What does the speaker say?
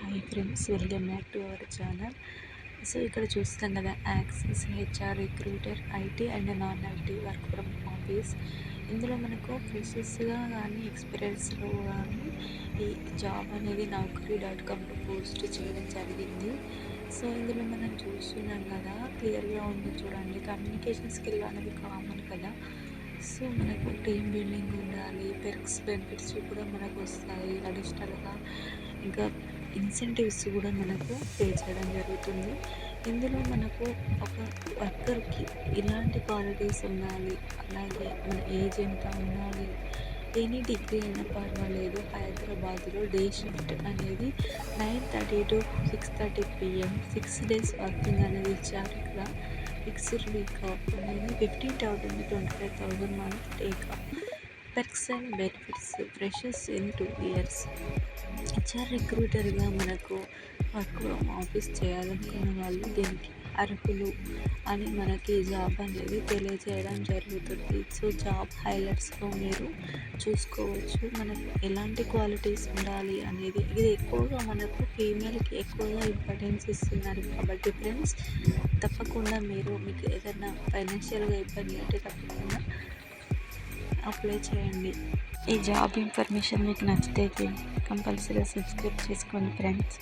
Hi friends, welcome back to our channel. So ఇక్కడ చూస్తాం కదా, axis HR recruiter IT and non IT work from office. ఇందులో మనకు ఫ్రెషర్స్గా కానీ ఎక్స్పీరియన్స్లో కానీ ఈ జాబ్ అనేది naukri.comలో పోస్ట్ చేయడం జరిగింది. సో ఇందులో మనం చూస్తున్నాం కదా, క్లియర్గా ఉంది చూడండి. కమ్యూనికేషన్ స్కిల్ అనేది కామన్ కదా. సో మనకు టీమ్ బిల్డింగ్ ఉండాలి, పెర్క్స్ బెనిఫిట్స్ కూడా మనకు వస్తాయి అడిషనల్గా. ఇంకా ఇన్సెంటివ్స్ కూడా మనకు పే చేయడం జరుగుతుంది. ఇందులో మనకు ఒక వర్కర్కి ఇలాంటి క్వాలిటీస్ ఉండాలి, అలాగే మన ఏజ్ ఎంత ఉండాలి, ఎనీ డిగ్రీ అయినా పర్వాలేదు. హైదరాబాద్లో డే షిఫ్ట్ అనేది 9:30 to 6:30 PM, 6 days వర్కింగ్ అనేది ఇచ్చారు. ఇక్కడ ఫిక్స్డ్ వీక్ ఆఫ్ అనేది 15,000 to 25,000 మనం take off. Perks and benefits, freshers in 2 years. HR రిక్రూటర్గా మనకు వర్క్ ఫ్రమ్ ఆఫీస్ చేయాలనుకున్న వాళ్ళు దీనికి అర్హులు అని మనకి జాబ్ అనేది తెలియజేయడం జరుగుతుంది. సో జాబ్ హైలైట్స్లో మీరు చూసుకోవచ్చు మనకు ఎలాంటి క్వాలిటీస్ ఉండాలి అనేది. ఇది ఎక్కువగా మనకు ఫీమేల్కి ఎక్కువగా ఇంపార్టెన్స్ ఇస్తున్నారు కాబట్టి ఫ్రెండ్స్, తప్పకుండా మీకు ఏదైనా ఫైనాన్షియల్గా ఇబ్బంది అంటే తప్పకుండా అప్లై చేయండి. ఈ జాబ్ ఇన్ఫర్మేషన్ మీకు నచ్చితే కంపల్సరీగా సబ్స్క్రైబ్ చేసుకోండి ఫ్రెండ్స్.